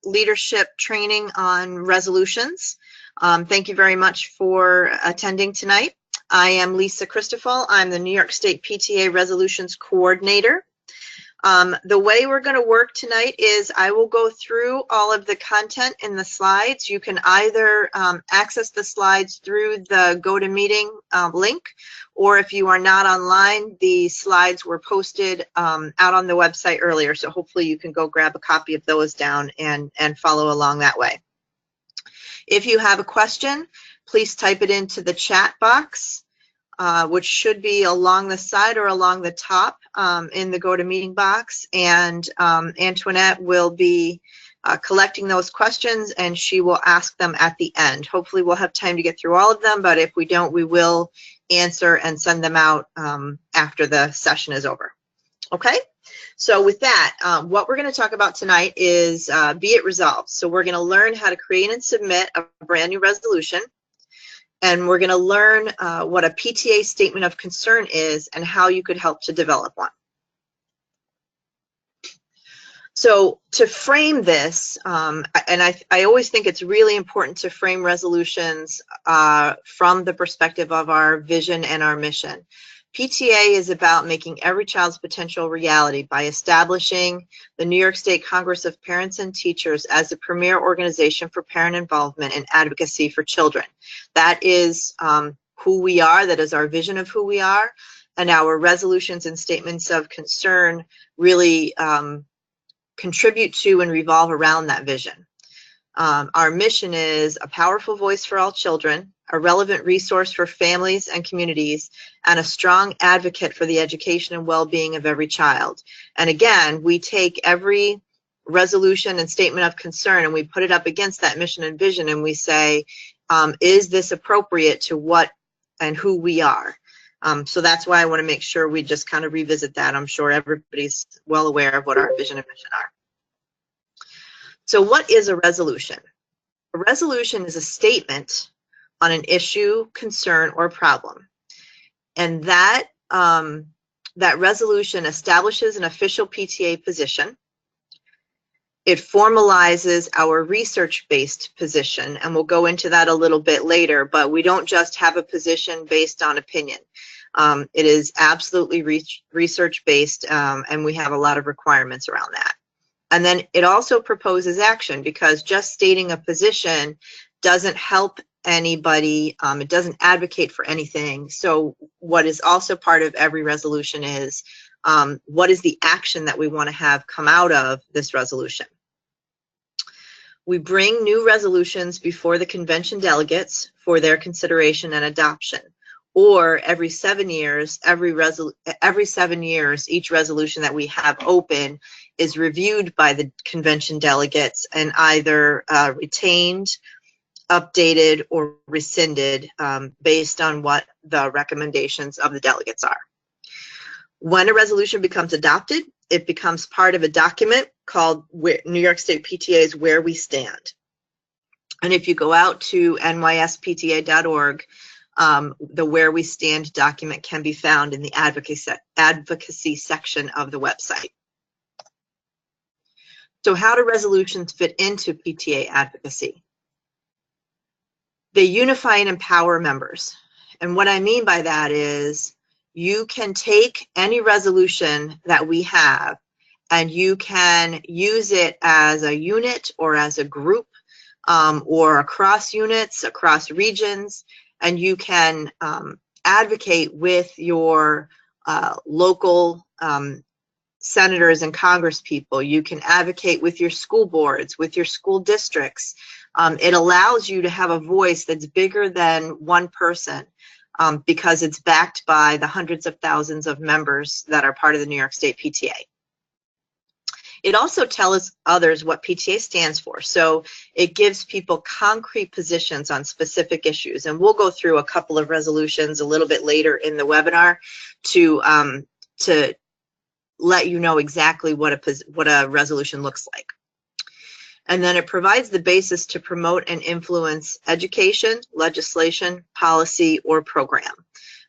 leadership training on resolutions. Thank you very much for attending tonight. I am Lisa Christoffel. I'm the New York State PTA Resolutions Coordinator. The way we're going to work tonight is I will go through all of the content in the slides. You can either access the slides through the GoToMeeting link, or if you are not online, the slides were posted out on the website earlier, so hopefully you can go grab a copy of those down and follow along that way. If you have a question, please type it into the chat box, which should be along the side or along the top in the GoToMeeting box, and Antoinette will be collecting those questions, and she will ask them at the end. Hopefully we'll have time to get through all of them, but if we don't, we will answer and send them out after the session is over. Okay, so with that, what we're going to talk about tonight is Be It Resolved. So we're going to learn how to create and submit a brand new resolution, and we're going to learn what a PTA statement of concern is and how you could help to develop one. So to frame this, and I always think it's really important to frame resolutions from the perspective of our vision and our mission. PTA is about making every child's potential reality by establishing the New York State Congress of Parents and Teachers as the premier organization for parent involvement and advocacy for children. That is who we are. That is our vision of who we are. And our resolutions and statements of concern really contribute to and revolve around that vision. Our mission is a powerful voice for all children, a relevant resource for families and communities, and a strong advocate for the education and well-being of every child. And again, we take every resolution and statement of concern and we put it up against that mission and vision, and we say, is this appropriate to what and who we are? So that's why I want to make sure we just kind of revisit that. I'm sure everybody's well aware of what our vision and mission are. So what is a resolution? A resolution is a statement on an issue, concern, or problem. And that, that resolution establishes an official PTA position. It formalizes our research-based position, and we'll go into that a little bit later, but we don't just have a position based on opinion. It is absolutely research-based, and we have a lot of requirements around that. And then it also proposes action, because just stating a position doesn't help anybody. It doesn't advocate for anything. So what is also part of every resolution is what is the action that we want to have come out of this resolution. We bring new resolutions before the convention delegates for their consideration and adoption. Or every 7 years, every 7 years, each resolution that we have open is reviewed by the convention delegates and either retained, updated, or rescinded based on what the recommendations of the delegates are. When a resolution becomes adopted, it becomes part of a document called New York State PTA's Where We Stand. And if you go out to nyspta.org, the Where We Stand document can be found in the advocacy section of the website. So how do resolutions fit into PTA advocacy? They unify and empower members. And what I mean by that is you can take any resolution that we have and you can use it as a unit or as a group or across units, across regions, and you can advocate with your local senators and congresspeople. You can advocate with your school boards, with your school districts. It allows you to have a voice that's bigger than one person because it's backed by the hundreds of thousands of members that are part of the New York State PTA. It also tells others what PTA stands for. So it gives people concrete positions on specific issues. And we'll go through a couple of resolutions a little bit later in the webinar to let you know exactly what a resolution looks like. And then it provides the basis to promote and influence education, legislation, policy, or program,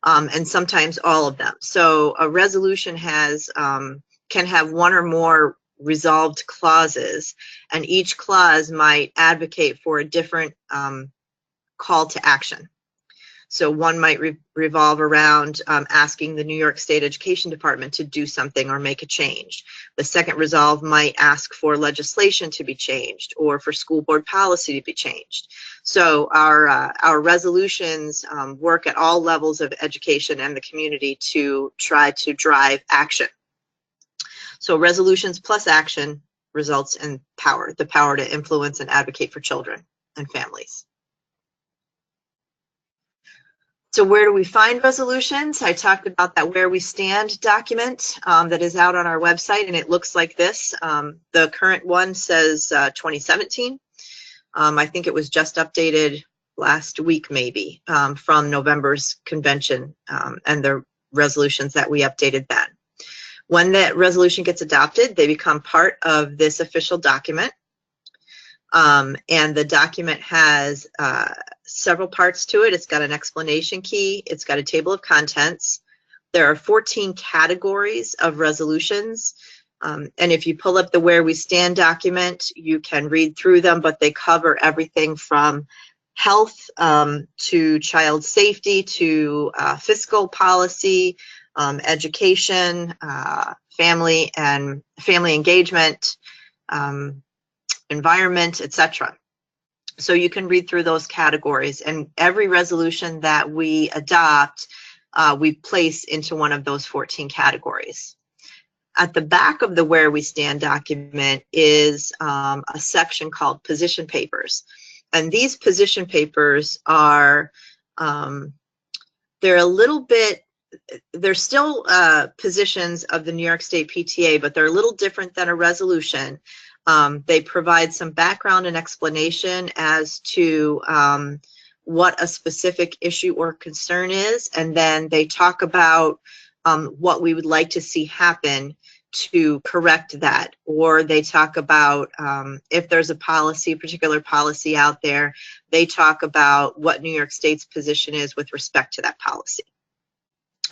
and sometimes all of them. So a resolution has can have one or more resolved clauses, and each clause might advocate for a different call to action. So one might revolve around asking the New York State Education Department to do something or make a change. The second resolve might ask for legislation to be changed or for school board policy to be changed. So our resolutions work at all levels of education and the community to try to drive action. So resolutions plus action results in power, the power to influence and advocate for children and families. So where do we find resolutions? I talked about that Where We Stand document that is out on our website, and it looks like this. The current one says 2017. I think it was just updated last week maybe from November's convention and the resolutions that we updated then. When that resolution gets adopted, they become part of this official document. And the document has several parts to it. It's got an explanation key. It's got a table of contents. There are 14 categories of resolutions. And if you pull up the Where We Stand document, you can read through them, but they cover everything from health to child safety to fiscal policy, education, family engagement, environment, etc. So you can read through those categories, and every resolution that we adopt, we place into one of those 14 categories. At the back of the Where We Stand document is a section called position papers. And these position papers are, they're a little bit, they're still positions of the New York State PTA, but they're a little different than a resolution. They provide some background and explanation as to what a specific issue or concern is, and then they talk about what we would like to see happen to correct that, or they talk about if there's a policy, a particular policy out there, they talk about what New York State's position is with respect to that policy.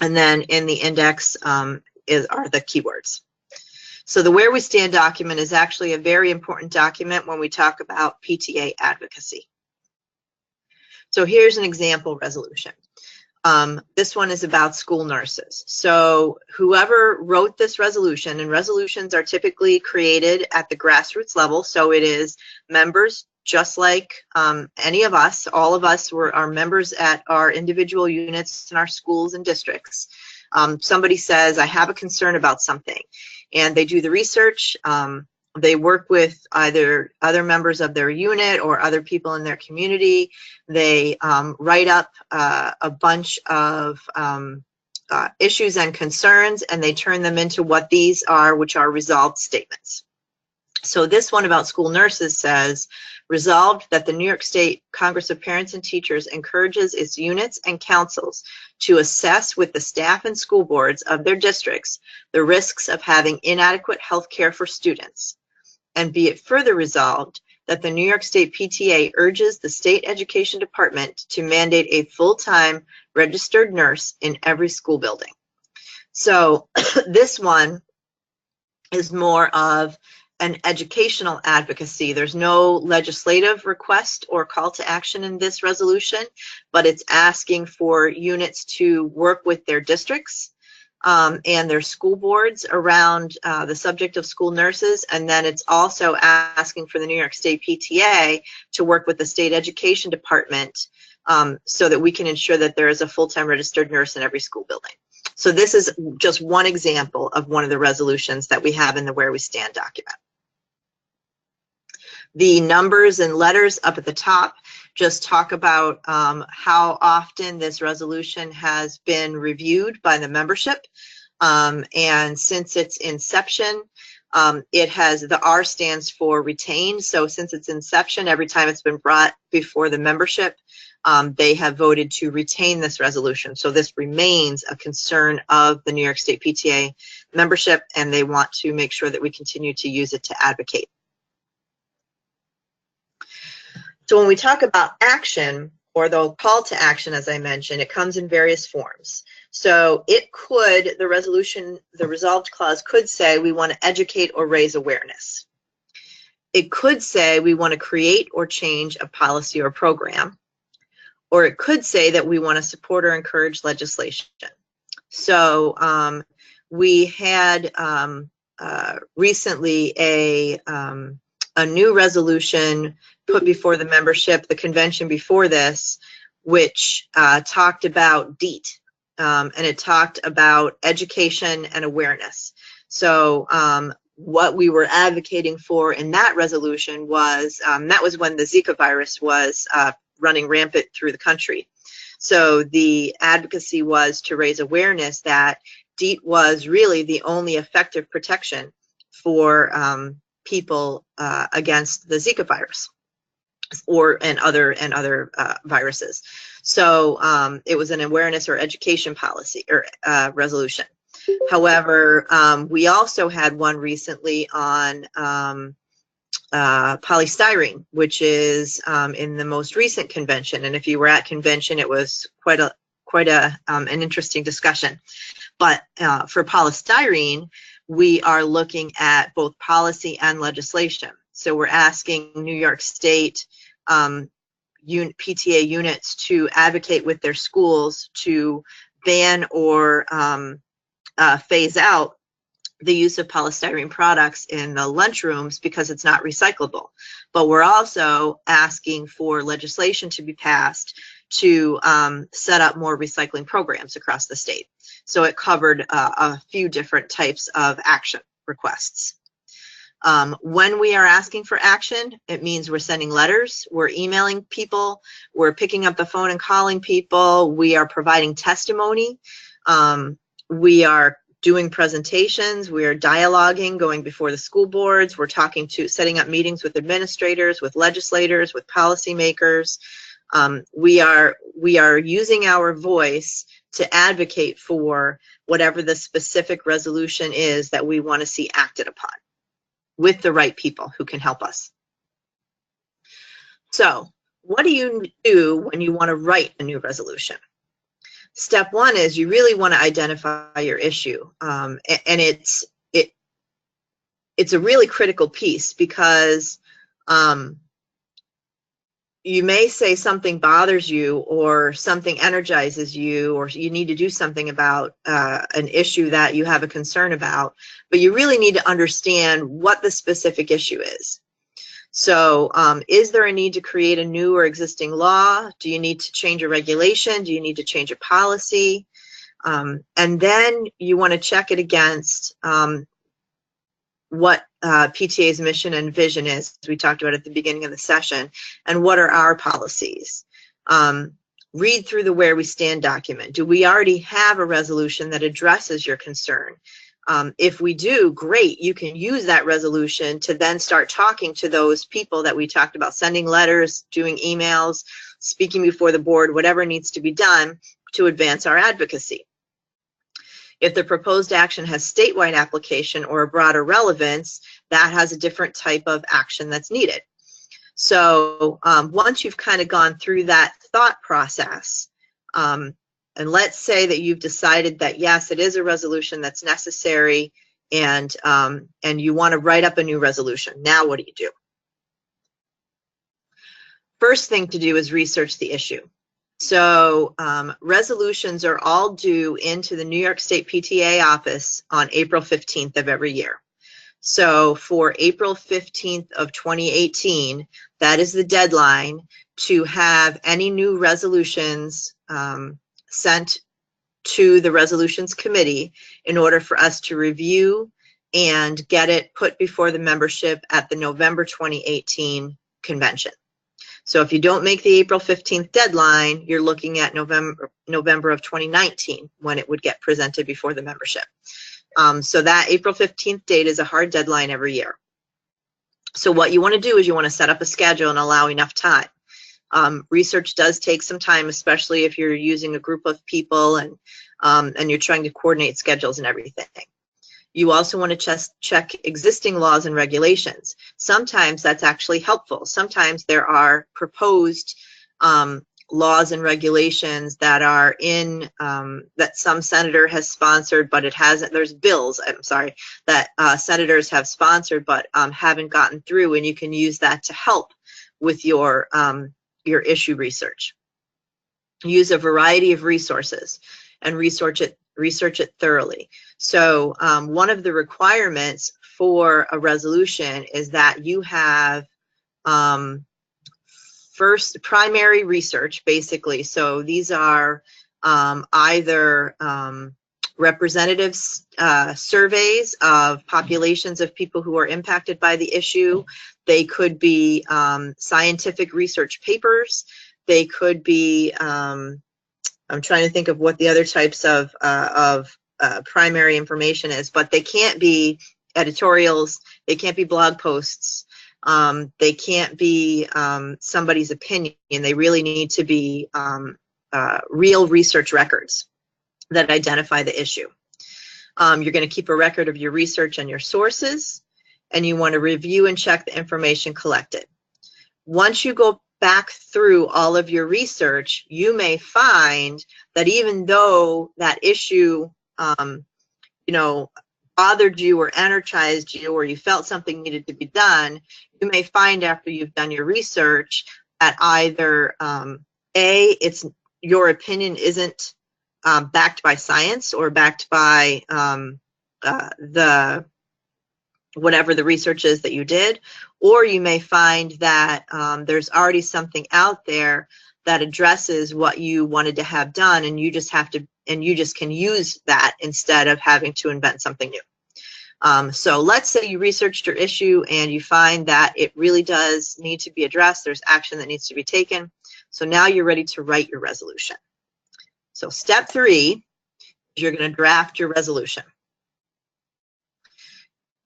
And then in the index are the keywords. So the Where We Stand document is actually a very important document when we talk about PTA advocacy. So here's an example resolution. This one is about school nurses. So whoever wrote this resolution, and resolutions are typically created at the grassroots level, so it is members just like any of us. All of us are members at our individual units in our schools and districts. Somebody says, I have a concern about something, and they do the research. They work with either other members of their unit or other people in their community. They write up a bunch of issues and concerns, and they turn them into what these are, which are resolved statements. So this one about school nurses says, resolved that the New York State Congress of Parents and Teachers encourages its units and councils to assess with the staff and school boards of their districts the risks of having inadequate health care for students. And be it further resolved that the New York State PTA urges the State Education Department to mandate a full-time registered nurse in every school building. So this one is more of an educational advocacy. There's no legislative request or call to action in this resolution, but it's asking for units to work with their districts and their school boards around the subject of school nurses. And then it's also asking for the New York State PTA to work with the State Education Department so that we can ensure that there is a full-time registered nurse in every school building. So this is just one example of one of the resolutions that we have in the Where We Stand document. The numbers and letters up at the top just talk about how often this resolution has been reviewed by the membership. And since its inception, it has, the R stands for retained. So since its inception, every time it's been brought before the membership, they have voted to retain this resolution. So this remains a concern of the New York State PTA membership, and they want to make sure that we continue to use it to advocate. So when we talk about action, or the call to action, as I mentioned, it comes in various forms. So it could, the resolution, the resolved clause could say we want to educate or raise awareness. It could say we want to create or change a policy or program. Or it could say that we want to support or encourage legislation. So we had recently a new resolution put before the membership, the convention before this, which talked about DEET, and it talked about education and awareness. So what we were advocating for in that resolution was, that was when the Zika virus was running rampant through the country. So the advocacy was to raise awareness that DEET was really the only effective protection for people against the Zika virus and other viruses. So it was an awareness or education policy or resolution. However, we also had one recently on polystyrene, which is in the most recent convention. And if you were at convention, it was quite an interesting discussion. But for polystyrene, we are looking at both policy and legislation. So we're asking New York State PTA units to advocate with their schools to ban or phase out the use of polystyrene products in the lunchrooms because it's not recyclable. But we're also asking for legislation to be passed to set up more recycling programs across the state. So it covered a few different types of action requests. When we are asking for action, it means we're sending letters, we're emailing people, we're picking up the phone and calling people, we are providing testimony, we are doing presentations, we are dialoguing, going before the school boards, we're setting up meetings with administrators, with legislators, with policymakers. We are using our voice to advocate for whatever the specific resolution is that we want to see acted upon with the right people who can help us. So what do you do when you want to write a new resolution? Step one is you really want to identify your issue, and it's a really critical piece because you may say something bothers you or something energizes you or you need to do something about an issue that you have a concern about, but you really need to understand what the specific issue is. So is there a need to create a new or existing law? Do you need to change a regulation? Do you need to change a policy? And then you want to check it against what PTA's mission and vision is, as we talked about at the beginning of the session, and what are our policies. Read through the Where We Stand document. Do we already have a resolution that addresses your concern? If we do, great, you can use that resolution to then start talking to those people that we talked about, sending letters, doing emails, speaking before the board, whatever needs to be done to advance our advocacy. If the proposed action has statewide application or a broader relevance, that has a different type of action that's needed. So once you've kind of gone through that thought process, and let's say that you've decided that, yes, it is a resolution that's necessary and you want to write up a new resolution. Now what do you do? First thing to do is research the issue. So resolutions are all due into the New York State PTA office on April 15th of every year. So for April 15th of 2018, that is the deadline to have any new resolutions sent to the resolutions committee in order for us to review and get it put before the membership at the November 2018 convention. So if you don't make the April 15th deadline, you're looking at November of 2019 when it would get presented before the membership. So that April 15th date is a hard deadline every year. So what you want to do is you want to set up a schedule and allow enough time. Research does take some time, especially if you're using a group of people and you're trying to coordinate schedules and everything. You also want to check existing laws and regulations. Sometimes that's actually helpful. Sometimes there are proposed laws and regulations that are in, that some senator has sponsored, but it hasn't, there's bills, I'm sorry, that senators have sponsored, but haven't gotten through, and you can use that to help with your issue research. Use a variety of resources and research it thoroughly. So one of the requirements for a resolution is that you have first primary research, basically. So these are either representative surveys of populations of people who are impacted by the issue. They could be scientific research papers. They could be, I'm trying to think of what the other types of primary information is, but they can't be editorials, they can't be blog posts, they can't be somebody's opinion. They really need to be real research records that identify the issue. You're going to keep a record of your research and your sources, and you want to review and check the information collected. Once you go back through all of your research, you may find that even though that issue, you know, bothered you or energized you, or you felt something needed to be done, you may find after you've done your research that either it's your opinion isn't backed by science or backed by the whatever the research is that you did, or you may find that there's already something out there that addresses what you wanted to have done, and you just have to, and you just can use that instead of having to invent something new. So let's say you researched your issue and you find that it really does need to be addressed. There's action that needs to be taken. So now you're ready to write your resolution. So step 3, you're going to draft your resolution.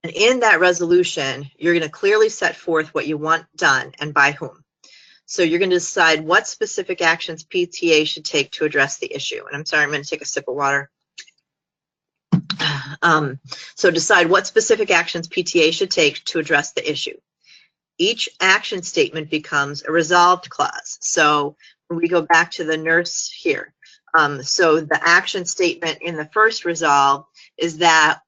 And in that resolution, you're going to clearly set forth what you want done and by whom. So you're going to decide what specific actions PTA should take to address the issue. And I'm sorry, I'm going to take a sip of water. So decide what specific actions PTA should take to address the issue. Each action statement becomes a resolved clause. So when we go back to the nurse here, so the action statement in the first resolve is that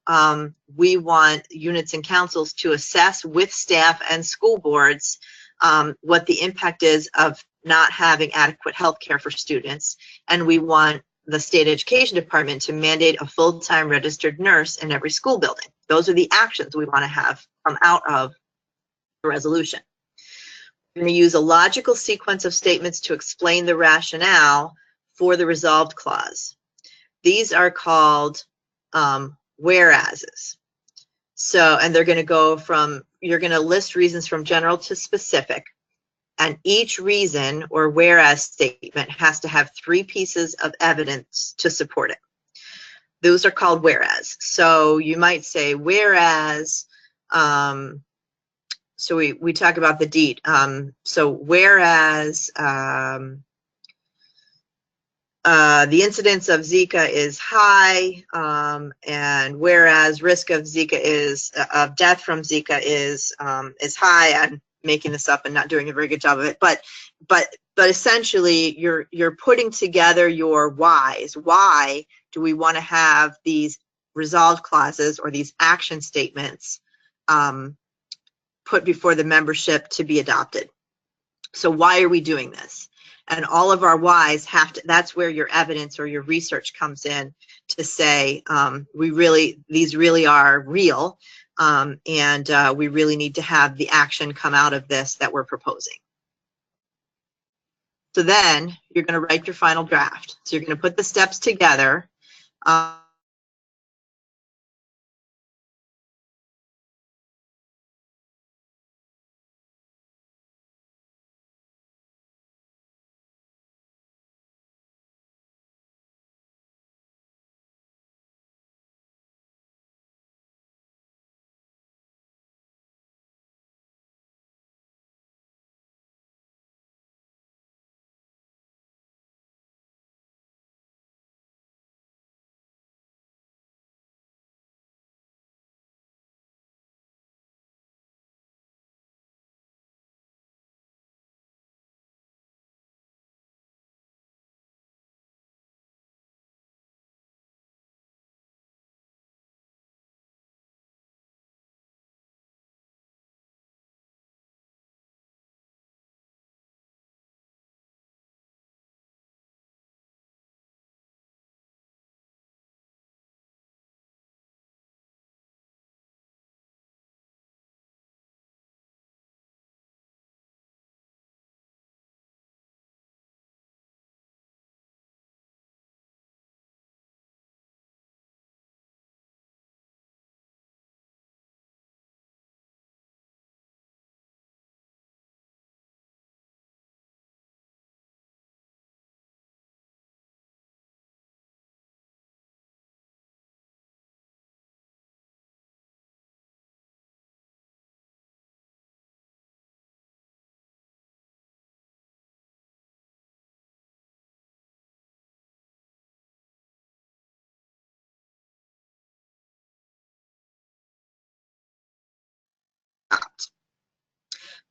we want units and councils to assess with staff and school boards what the impact is of not having adequate health care for students. And we want the state education department to mandate a full-time registered nurse in every school building. Those are the actions we want to have come out of the resolution. We're going to use a logical sequence of statements to explain the rationale for the resolved clause. These are called whereases. So, and they're going to go from, you're going to list reasons from general to specific, and each reason or whereas statement has to have 3 pieces of evidence to support it. Those are called whereas. So you might say whereas, so we talk about the deed. So whereas the incidence of Zika is high, and whereas risk of Zika is of death from Zika is high. I'm making this up and not doing a very good job of it, but essentially you're putting together your whys. Why do we want to have these resolved clauses or these action statements put before the membership to be adopted? So why are we doing this? And all of our whys have to, that's where your evidence or your research comes in to say, these really are real, and we really need to have the action come out of this that we're proposing. So then you're going to write your final draft. So you're going to put the steps together.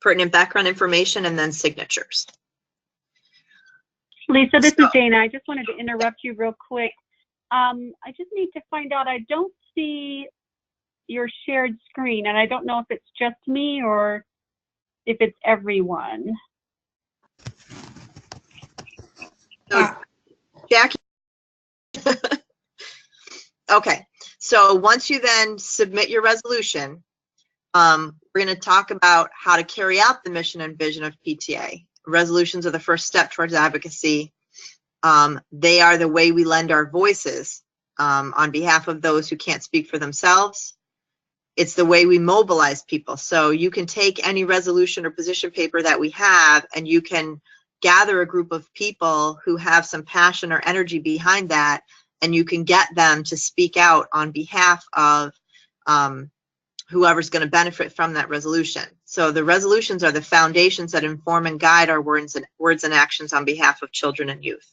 pertinent background information, and then signatures. Lisa, this is Dana. I just wanted to interrupt you real quick. I just need to find out, I don't see your shared screen, and I don't know if it's just me or if it's everyone. So, Jackie. Okay, so once you then submit your resolution, we're going to talk about how to carry out the mission and vision of PTA. Resolutions are the first step towards advocacy. They are the way we lend our voices on behalf of those who can't speak for themselves. It's the way we mobilize people. So you can take any resolution or position paper that we have, and you can gather a group of people who have some passion or energy behind that, and you can get them to speak out on behalf of whoever's going to benefit from that resolution. So the resolutions are the foundations that inform and guide our words and actions on behalf of children and youth.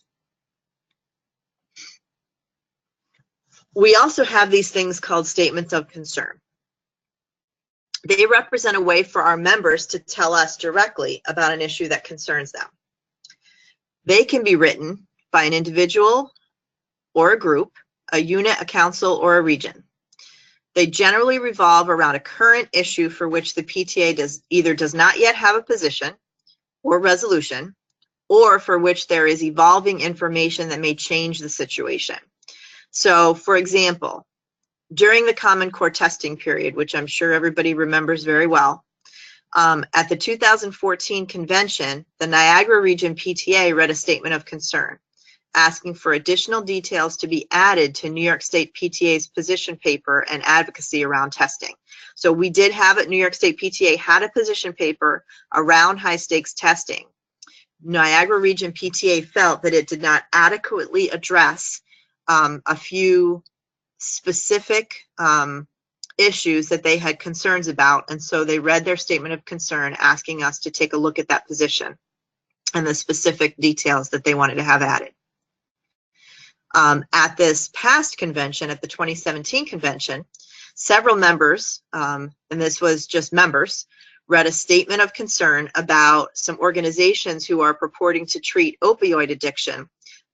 We also have these things called statements of concern. They represent a way for our members to tell us directly about an issue that concerns them. They can be written by an individual or a group, a unit, a council, or a region. They generally revolve around a current issue for which the PTA either does not yet have a position or resolution, or for which there is evolving information that may change the situation. So, for example, during the Common Core testing period, which I'm sure everybody remembers very well, at the 2014 convention, the Niagara Region PTA read a statement of concern, asking for additional details to be added to New York State PTA's position paper and advocacy around testing. So we did have it, New York State PTA had a position paper around high stakes testing. Niagara Region PTA felt that it did not adequately address a few specific issues that they had concerns about, and so they read their statement of concern asking us to take a look at that position and the specific details that they wanted to have added. At this past convention, at the 2017 convention, several members, and this was just members, read a statement of concern about some organizations who are purporting to treat opioid addiction,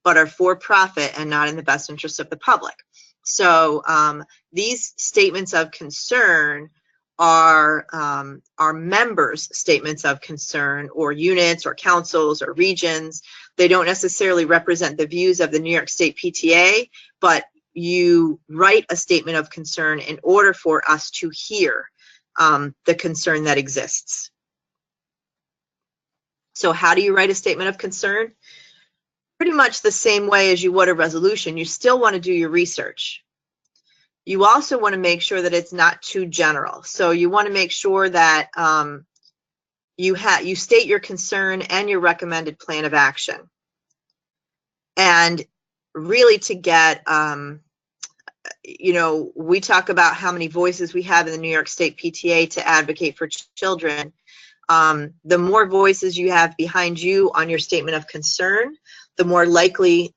but are for profit and not in the best interest of the public. So these statements of concern are members' statements of concern, or units or councils or regions. They don't necessarily represent the views of the New York State PTA, but you write a statement of concern in order for us to hear the concern that exists. So how do you write a statement of concern? Pretty much the same way as you would a resolution. You still want to do your research. You also want to make sure that it's not too general. So you want to make sure that you state your concern and your recommended plan of action. And really to get, you know, we talk about how many voices we have in the New York State PTA to advocate for children. The more voices you have behind you on your statement of concern, the more likely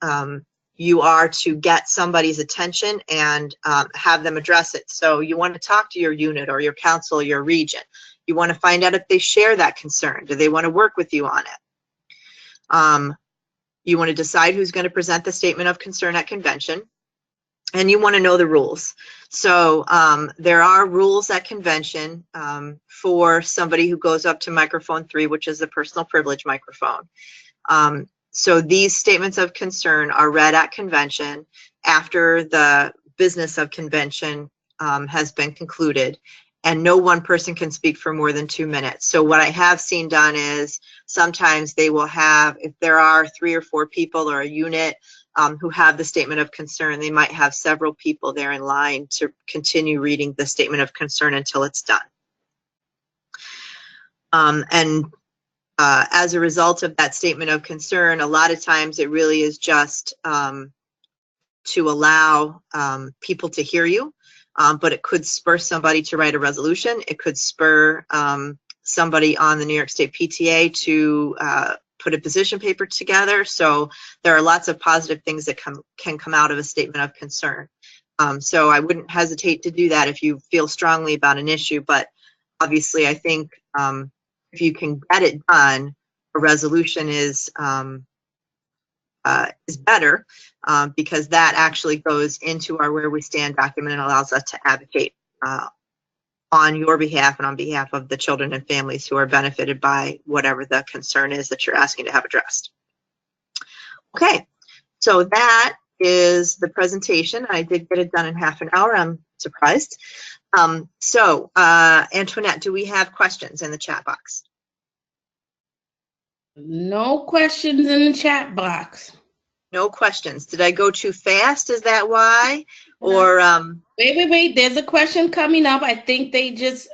you are to get somebody's attention and have them address it. So you want to talk to your unit or your council, your region. You want to find out if they share that concern. Do they want to work with you on it? You want to decide who's going to present the statement of concern at convention, and you want to know the rules. So there are rules at convention for somebody who goes up to microphone 3, which is the personal privilege microphone. So these statements of concern are read at convention after the business of convention has been concluded, and no one person can speak for more than 2 minutes. So what I have seen done is sometimes they will have, if there are 3 or 4 people or a unit who have the statement of concern, they might have several people there in line to continue reading the statement of concern until it's done. As a result of that statement of concern, a lot of times it really is just to allow people to hear you, but it could spur somebody to write a resolution. It could spur somebody on the New York State PTA to put a position paper together. So there are lots of positive things that can come out of a statement of concern. So I wouldn't hesitate to do that if you feel strongly about an issue, but obviously I think you can get it done, a resolution is better, because that actually goes into our where we stand document and allows us to advocate on your behalf and on behalf of the children and families who are benefited by whatever the concern is that you're asking to have addressed. Okay, so that is the presentation. I did get it done in half an hour. I'm surprised. Antoinette, do we have questions in the chat box? No questions in the chat box. No questions. Did I go too fast? Is that why? Or Wait. There's a question coming up. I think they just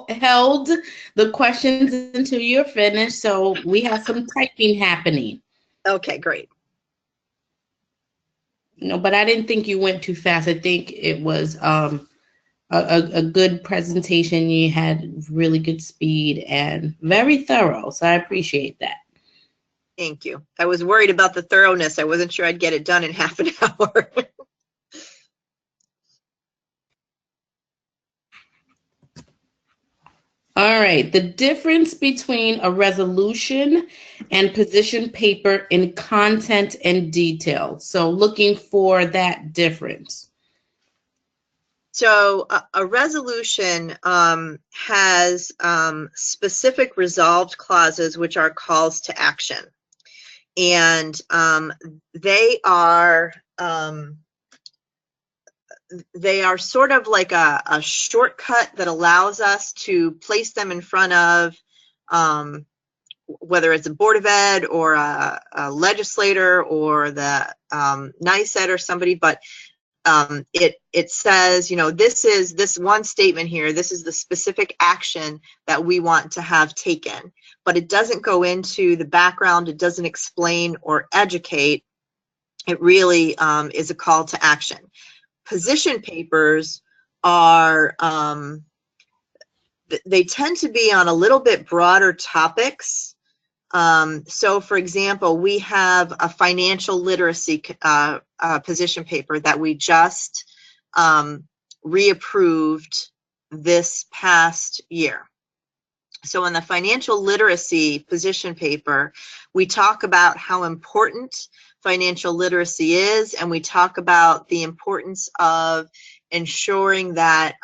held the questions until you're finished. So we have some typing happening. Okay, great. No, but I didn't think you went too fast. I think it was a good presentation. You had really good speed and very thorough. So I appreciate that. Thank you. I was worried about the thoroughness. I wasn't sure I'd get it done in half an hour. All right, the difference between a resolution and position paper in content and detail. So looking for that difference. So a resolution has specific resolved clauses, which are calls to action. And they are sort of like a shortcut that allows us to place them in front of whether it's a Board of Ed or a legislator or the NYS Ed or somebody, but it says, you know, this one statement here, this is the specific action that we want to have taken, but it doesn't go into the background, it doesn't explain or educate. It really is a call to action. Position papers are, they tend to be on a little bit broader topics. So for example, we have a financial literacy position paper that we just reapproved this past year. So in the financial literacy position paper, we talk about how important financial literacy is, and we talk about the importance of ensuring that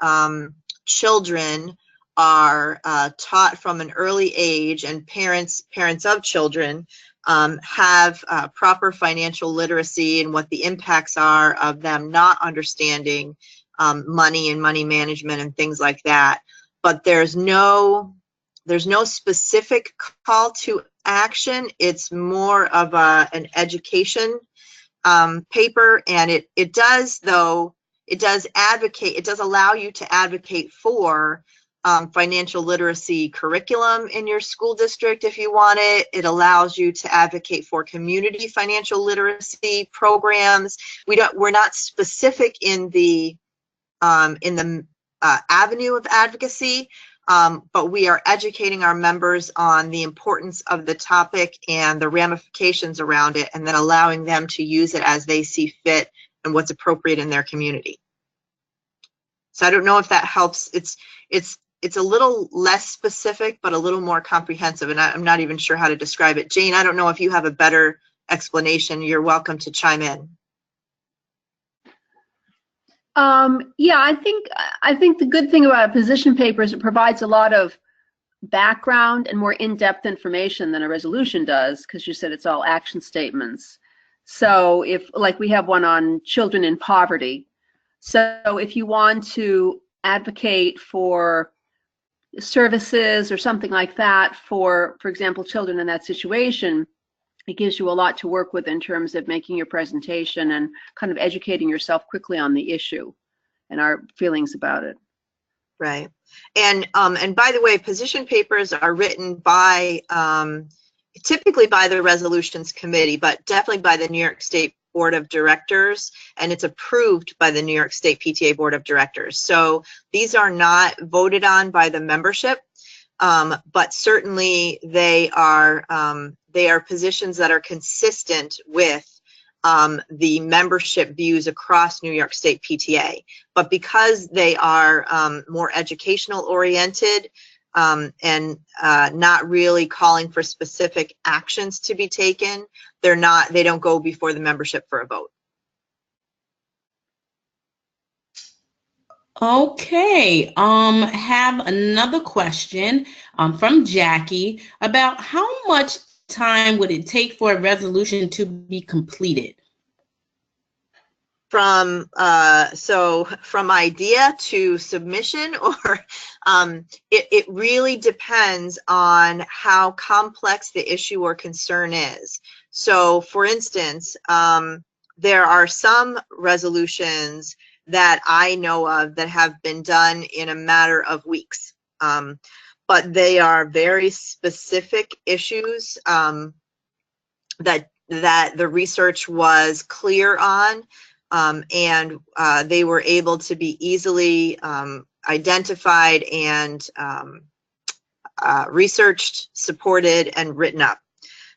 children are taught from an early age, and parents of children have proper financial literacy and what the impacts are of them not understanding money and money management and things like that. But there's no specific call to action. It's more of an education paper, and it does advocate, it does allow you to advocate for financial literacy curriculum in your school district if you want it. It allows you to advocate for community financial literacy programs. We're not specific in the avenue of advocacy, but we are educating our members on the importance of the topic and the ramifications around it, and then allowing them to use it as they see fit and what's appropriate in their community. So I don't know if that helps. It's a little less specific, but a little more comprehensive, and I'm not even sure how to describe it. Jane, I don't know if you have a better explanation. You're welcome to chime in. Yeah, I think the good thing about a position paper is it provides a lot of background and more in-depth information than a resolution does, because you said it's all action statements. So if, like, we have one on children in poverty. So if you want to advocate for services or something like that for example, children in that situation, it gives you a lot to work with in terms of making your presentation and kind of educating yourself quickly on the issue and our feelings about it. Right. And by the way, position papers are written by, typically by the resolutions committee, but definitely by the New York State Board of Directors, and it's approved by the New York State PTA Board of Directors. So these are not voted on by the membership, but certainly they are positions that are consistent with the membership views across New York State PTA. But because they are more educational oriented, and not really calling for specific actions to be taken, they don't go before the membership for a vote. Okay, have another question from Jackie about how much time would it take for a resolution to be completed? From idea to submission, or it really depends on how complex the issue or concern is. So for instance, there are some resolutions that I know of that have been done in a matter of weeks, but they are very specific issues that the research was clear on. And they were able to be easily identified and researched, supported, and written up.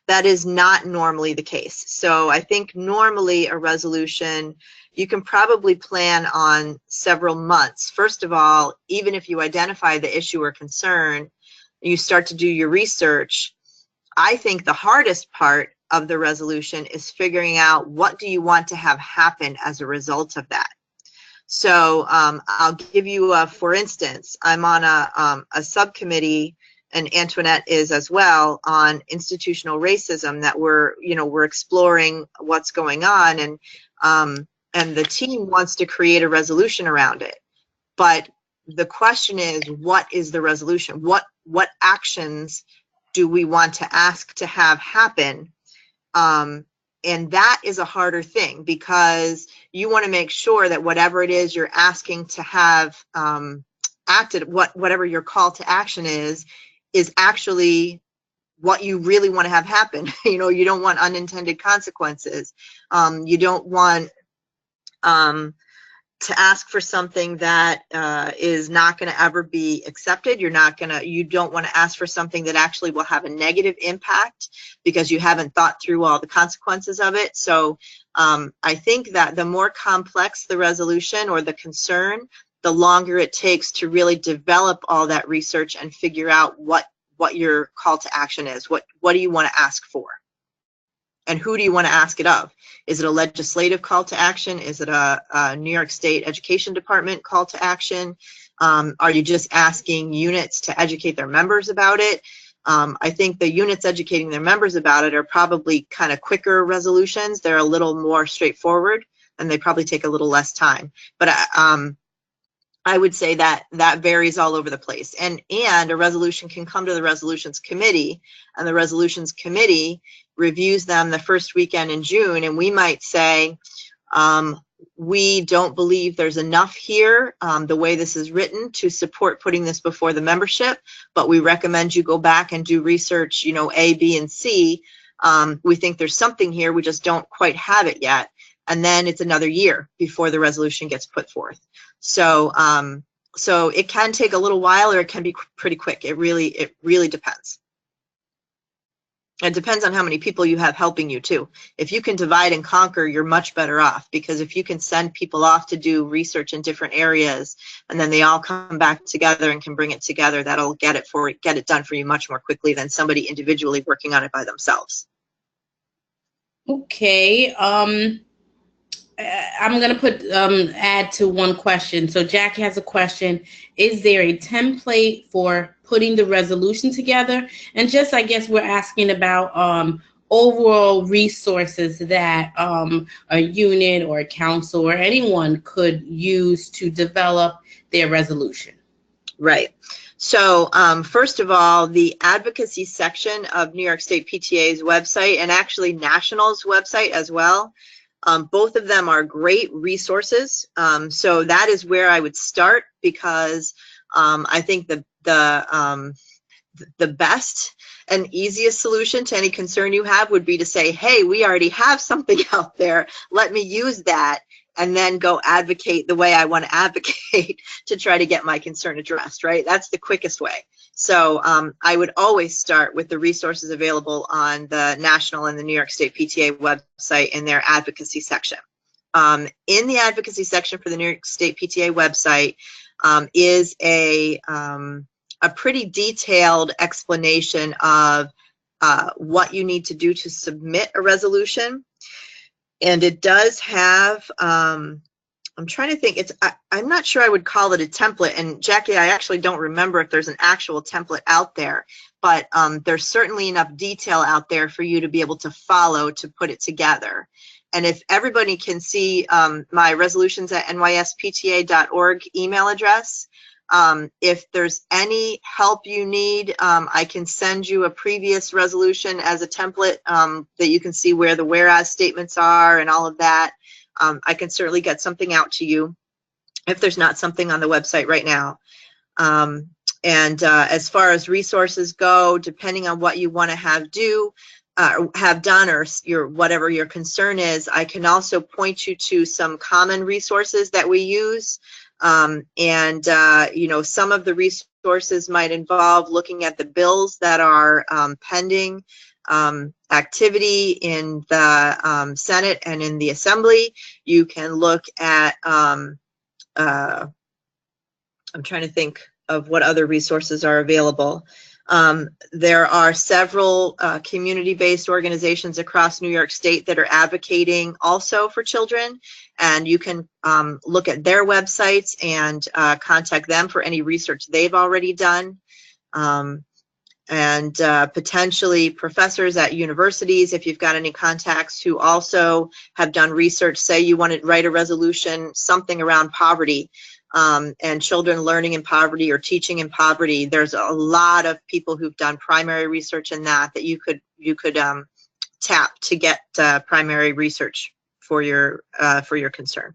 That is not normally the case. So I think normally a resolution, you can probably plan on several months. First of all, even if you identify the issue or concern, you start to do your research. I think the hardest part of the resolution is figuring out what do you want to have happen as a result of that. So I'll give you for instance, I'm on a subcommittee, and Antoinette is as well, on institutional racism, that we're exploring what's going on, and the team wants to create a resolution around it. But the question is, what is the resolution? What actions do we want to ask to have happen? And that is a harder thing, because you want to make sure that whatever it is you're asking to have acted, whatever your call to action is actually what you really want to have happen. You don't want unintended consequences. You don't want to ask for something that is not going to ever be accepted. You don't want to ask for something that actually will have a negative impact because you haven't thought through all the consequences of it. So I think that the more complex the resolution or the concern, the longer it takes to really develop all that research and figure out what your call to action is. What do you want to ask for? And who do you want to ask it of? Is it a legislative call to action? Is it a New York State Education Department call to action? Are you just asking units to educate their members about it? I think the units educating their members about it are probably kind of quicker resolutions. They're a little more straightforward, and they probably take a little less time. But I would say that varies all over the place. And a resolution can come to the resolutions committee, and the resolutions committee reviews them the first weekend in June, and we might say, we don't believe there's enough here, the way this is written, to support putting this before the membership, but we recommend you go back and do research, A, B, and C. We think there's something here, we just don't quite have it yet. And then it's another year before the resolution gets put forth. So it can take a little while, or it can be pretty quick. It really depends. It depends on how many people you have helping you too. If you can divide and conquer, you're much better off, because if you can send people off to do research in different areas, and then they all come back together and can bring it together, that'll get it done for you much more quickly than somebody individually working on it by themselves. Okay. I'm going to add to one question. So Jackie has a question. Is there a template for putting the resolution together? And just, I guess we're asking about overall resources that a unit or a council or anyone could use to develop their resolution. Right. So first of all, the advocacy section of New York State PTA's website, and actually National's website as well, both of them are great resources. So that is where I would start, because I think the best and easiest solution to any concern you have would be to say, hey, we already have something out there. Let me use that, and then go advocate the way I want to advocate to try to get my concern addressed, right? That's the quickest way. So I would always start with the resources available on the National and the New York State PTA website in their advocacy section. In the advocacy section for the New York State PTA website is a a pretty detailed explanation of what you need to do to submit a resolution. And it does have, I'm trying to think, I'm not sure I would call it a template. And Jackie, I actually don't remember if there's an actual template out there, but there's certainly enough detail out there for you to be able to follow to put it together. And if everybody can see my resolutions at nyspta.org email address, if there's any help you need, I can send you a previous resolution as a template that you can see where the whereas statements are and all of that. I can certainly get something out to you if there's not something on the website right now. As far as resources go, depending on what you want to have done or whatever your concern is, I can also point you to some common resources that we use. You know, some of the resources might involve looking at the bills that are pending activity in the Senate and in the Assembly. You can look at, I'm trying to think of what other resources are available. There are several community-based organizations across New York State that are advocating also for children, and you can look at their websites and contact them for any research they've already done. Potentially professors at universities, if you've got any contacts who also have done research, say you want to write a resolution, something around poverty. And children learning in poverty or teaching in poverty. There's a lot of people who've done primary research in that you could tap to get primary research for your concern.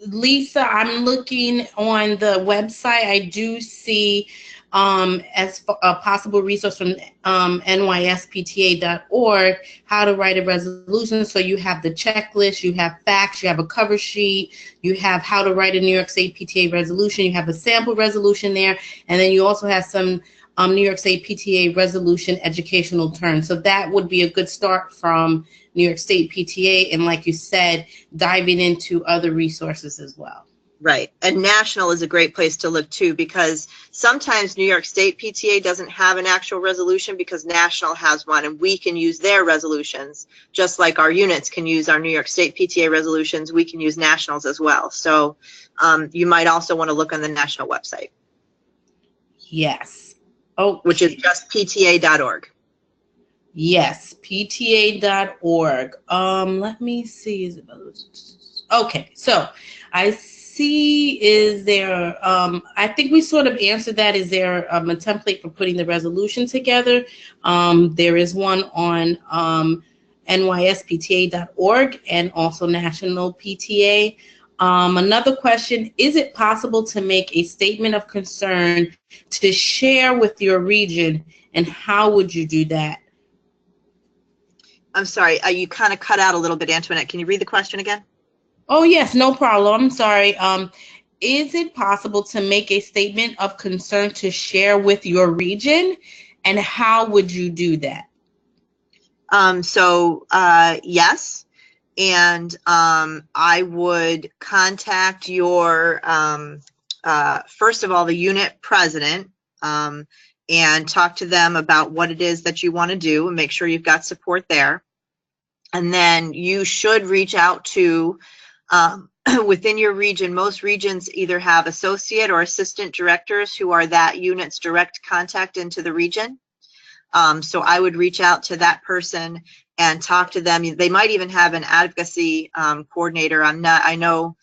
Lisa, I'm looking on the website. I do see as a possible resource from NYSPTA.org, how to write a resolution. So you have the checklist, you have facts, you have a cover sheet, you have how to write a New York State PTA resolution, you have a sample resolution there, and then you also have some New York State PTA resolution educational terms. So that would be a good start from New York State PTA, and like you said, diving into other resources as well. Right. And national is a great place to look too, because sometimes New York State PTA doesn't have an actual resolution because national has one, and we can use their resolutions just like our units can use our New York State PTA resolutions. We can use nationals as well. So you might also want to look on the national website. Yes. Oh, which is just pta.org. Yes, pta.org. Let me see. Okay, so I see, is there, I think we sort of answered that. Is there a template for putting the resolution together? There is one on nyspta.org and also National PTA. Another question, is it possible to make a statement of concern to share with your region, and how would you do that? I'm sorry, you kind of cut out a little bit, Antoinette. Can you read the question again? Oh, yes, no problem. I'm sorry. Is it possible to make a statement of concern to share with your region, and how would you do that? Yes. And I would contact your, first of all, the unit president, and talk to them about what it is that you want to do and make sure you've got support there. And then you should reach out to, within your region, most regions either have associate or assistant directors who are that unit's direct contact into the region. So I would reach out to that person and talk to them. They might even have an advocacy coordinator. I know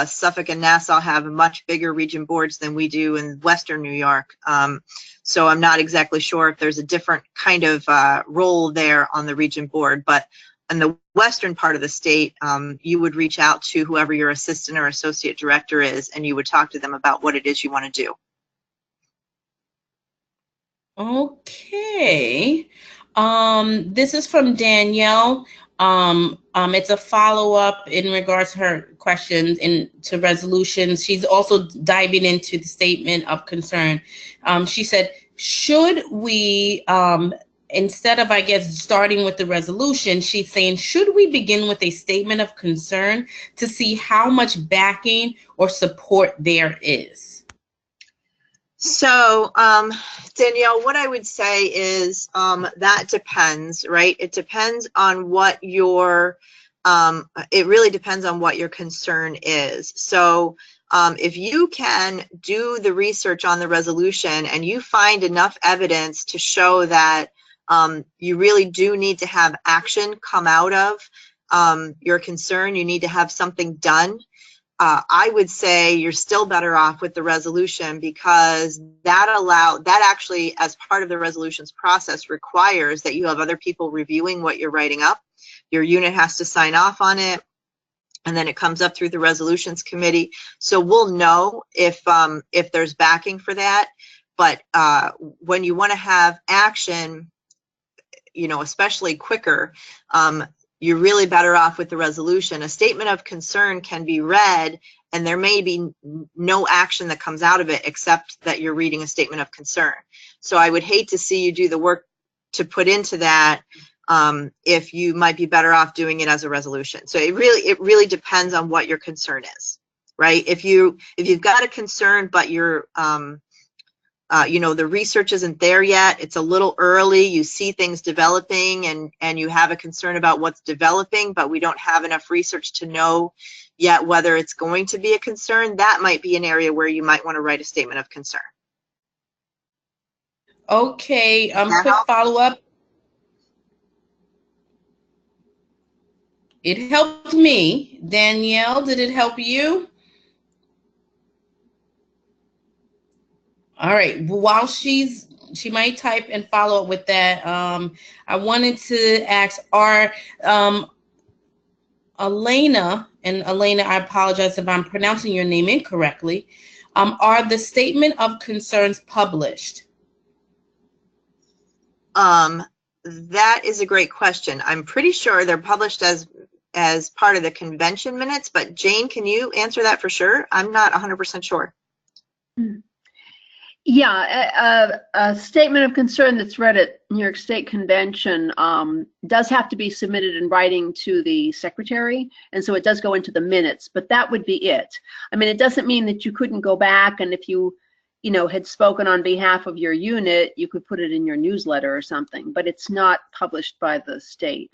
Suffolk and Nassau have much bigger region boards than we do in Western New York. So I'm not exactly sure if there's a different kind of role there on the region board, but in the western part of the state, you would reach out to whoever your assistant or associate director is, and you would talk to them about what it is you want to do. Okay. This is from Danielle. It's a follow-up in regards to her questions into resolutions. She's also diving into the statement of concern. She said, should we, instead of, I guess, starting with the resolution, she's saying, should we begin with a statement of concern to see how much backing or support there is? So, Danielle, what I would say is that depends, right? It depends on what your, it really depends on what your concern is. So, if you can do the research on the resolution and you find enough evidence to show that you really do need to have action come out of your concern, you need to have something done, I would say you're still better off with the resolution, because that actually, as part of the resolutions process, requires that you have other people reviewing what you're writing up. Your unit has to sign off on it, and then it comes up through the resolutions committee. So we'll know if there's backing for that. But when you want to have action, you know, especially quicker, you're really better off with the resolution. A statement of concern can be read and there may be no action that comes out of it except that you're reading a statement of concern. So I would hate to see you do the work to put into that if you might be better off doing it as a resolution. So it really depends on what your concern is, right? If you've got a concern but you're you know, the research isn't there yet, it's a little early, you see things developing and you have a concern about what's developing, but we don't have enough research to know yet whether it's going to be a concern, that might be an area where you might want to write a statement of concern. Okay, quick follow-up. It helped me. Danielle, did it help you? All right, while she might type and follow up with that, I wanted to ask, are Elena, and Elena, I apologize if I'm pronouncing your name incorrectly, are the statement of concerns published? That is a great question. I'm pretty sure they're published as part of the convention minutes, but Jane, can you answer that for sure? I'm not 100% sure. Yeah, a statement of concern that's read at New York State Convention does have to be submitted in writing to the secretary, and so it does go into the minutes, but that would be it. I mean, it doesn't mean that you couldn't go back, and if you know, had spoken on behalf of your unit, you could put it in your newsletter or something, but it's not published by the state.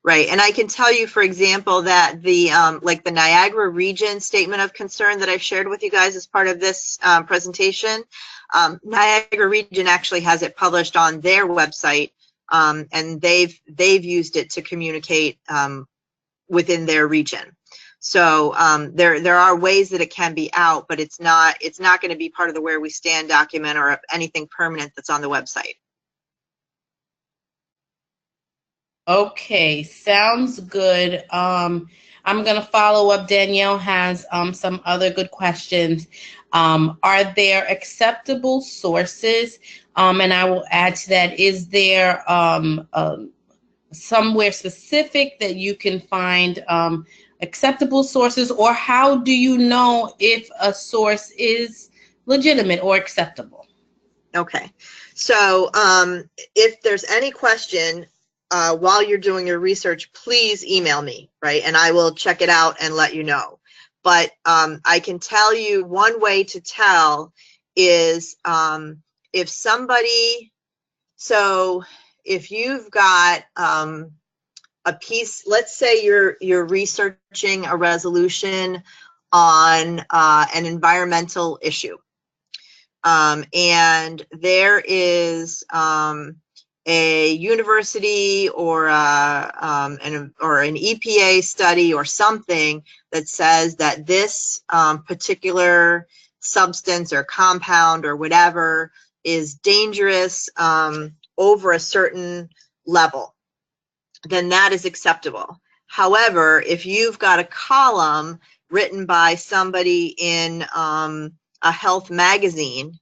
Right, and I can tell you, for example, that the like the Niagara region statement of concern that I've shared with you guys as part of this presentation, Niagara region actually has it published on their website, and they've used it to communicate within their region. So there are ways that it can be out, but it's not going to be part of the Where We Stand document or anything permanent that's on the website. Okay, sounds good. I'm going to follow up. Danielle has some other good questions. Are there acceptable sources? And I will add to that, is there somewhere specific that you can find acceptable sources, or how do you know if a source is legitimate or acceptable? Okay, so if there's any question, while you're doing your research, please email me, right? And I will check it out and let you know. But I can tell you one way to tell is if somebody, so if you've got a piece, let's say you're researching a resolution on an environmental issue, and there is a university or an EPA study or something that says that this particular substance or compound or whatever is dangerous over a certain level, then that is acceptable. However, if you've got a column written by somebody in a health magazine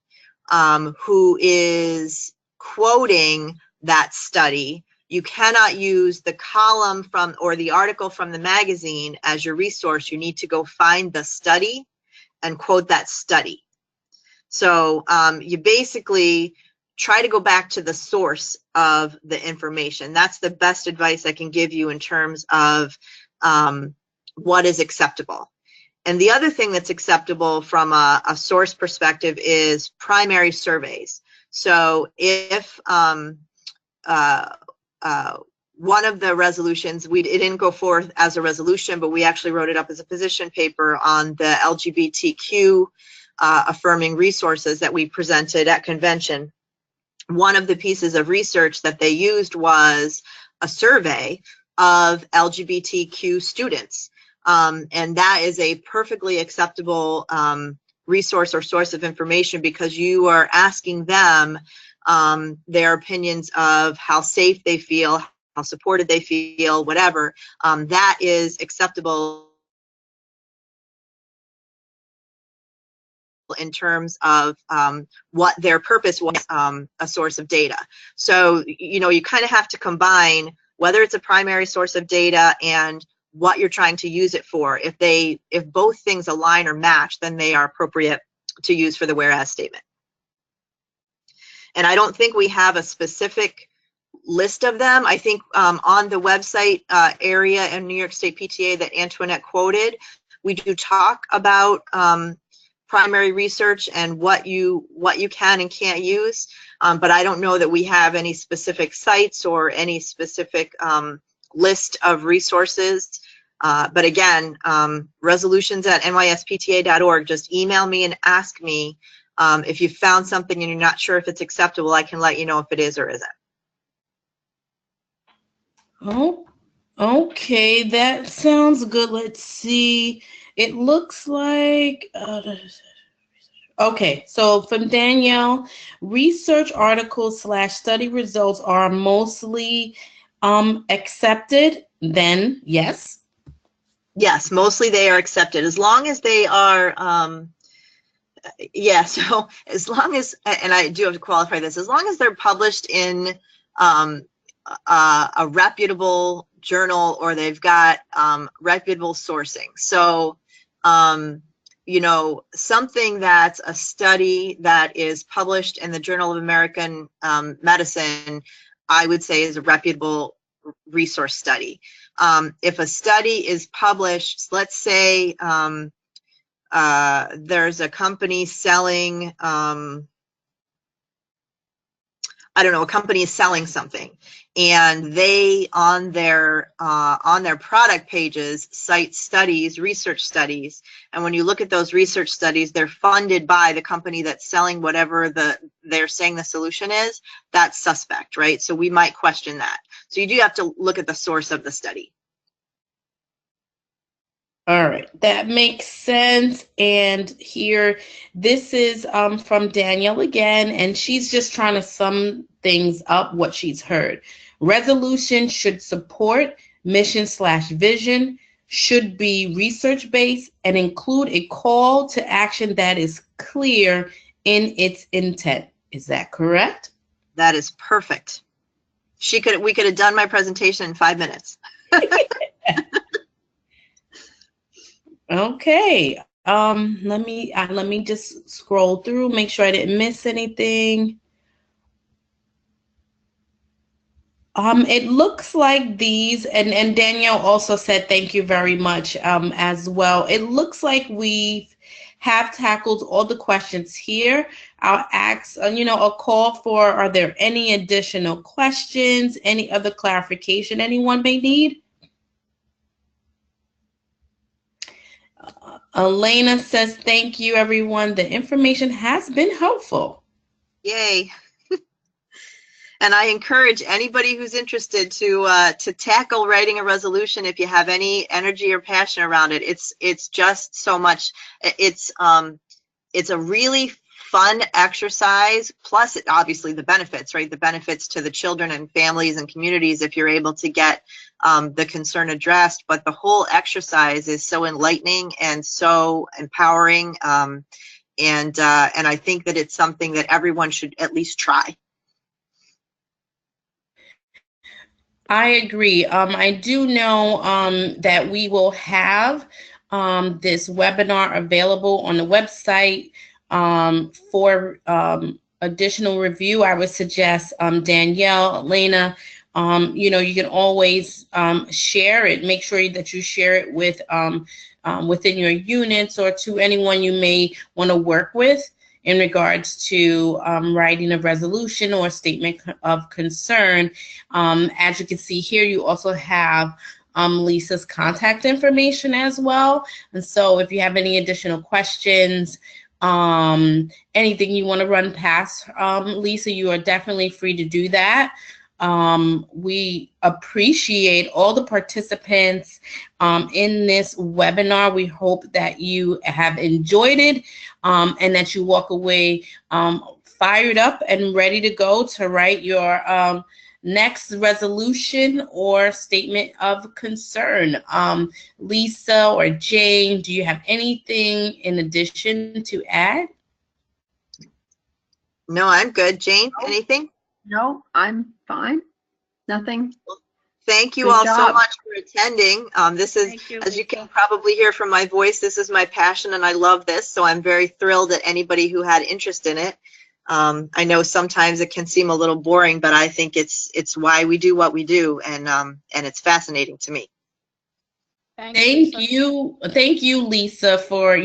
who is quoting that study, you cannot use the column from or the article from the magazine as your resource. You need to go find the study and quote that study. So you basically try to go back to the source of the information. That's the best advice I can give you in terms of what is acceptable. And the other thing that's acceptable from a source perspective is primary surveys. So if one of the resolutions, it didn't go forth as a resolution, but we actually wrote it up as a position paper on the LGBTQ affirming resources that we presented at convention. One of the pieces of research that they used was a survey of LGBTQ students. And that is a perfectly acceptable resource or source of information, because you are asking them their opinions of how safe they feel, how supported they feel, whatever. That is acceptable in terms of what their purpose was, a source of data. So, you know, you kind of have to combine whether it's a primary source of data and what you're trying to use it for. If both things align or match, then they are appropriate to use for the whereas statement. And I don't think we have a specific list of them. I think on the website area in New York State PTA that Antoinette quoted, we do talk about primary research and what you can and can't use, but I don't know that we have any specific sites or any specific list of resources. But again, resolutions@nyspta.org, just email me and ask me if you found something and you're not sure if it's acceptable. I can let you know if it is or isn't. Oh, okay, that sounds good. Let's see. It looks like, okay, so from Danielle, research articles / study results are mostly accepted, then yes? Yes, mostly they are accepted, as long as they are, yeah, so as long as, and I do have to qualify this, as long as they're published in a reputable journal, or they've got reputable sourcing. So, you know, something that's a study that is published in the Journal of American Medicine, I would say is a reputable resource study. If a study is published, let's say there's a company selling, I don't know, a company is selling something, and they on their product pages cite studies, research studies, and when you look at those research studies, they're funded by the company that's selling whatever they're saying the solution is. That's suspect, right? So we might question that. So you do have to look at the source of the study. All right, that makes sense. And here, this is from Danielle again, and she's just trying to sum things up, what she's heard. Resolution should support mission / vision, should be research-based, and include a call to action that is clear in its intent. Is that correct? That is perfect. We could have done my presentation in 5 minutes. Okay. Let me just scroll through, make sure I didn't miss anything. It looks like these, and Danielle also said thank you very much as well. It looks like we have tackled all the questions here. I'll ask, a call for, are there any additional questions, any other clarification anyone may need? Elena says, thank you, everyone. The information has been helpful. Yay. And I encourage anybody who's interested to tackle writing a resolution if you have any energy or passion around it. It's just so much. It's a really fun exercise, plus obviously the benefits, right? The benefits to the children and families and communities if you're able to get the concern addressed. But the whole exercise is so enlightening and so empowering, and I think that it's something that everyone should at least try. I agree. I do know that we will have this webinar available on the website for additional review. I would suggest Danielle, Elena, you can always share it. Make sure that you share it with within your units or to anyone you may want to work with in regards to writing a resolution or a statement of concern. Advocacy, here you also have Lisa's contact information as well. And so if you have any additional questions, anything you want to run past Lisa, you are definitely free to do that. We appreciate all the participants in this webinar. We hope that you have enjoyed it and that you walk away fired up and ready to go to write your next resolution or statement of concern. Lisa or Jane, do you have anything in addition to add? No, I'm good. Jane, anything? No, I'm fine. Nothing. Thank you Good all job. so much for attending. This is, Thank you, as you can Lisa. probably hear from my voice, this is my passion and I love this. So I'm very thrilled at anybody who had interest in it. I know sometimes it can seem a little boring, but I think it's why we do what we do, and it's fascinating to me. Thank you, Lisa, for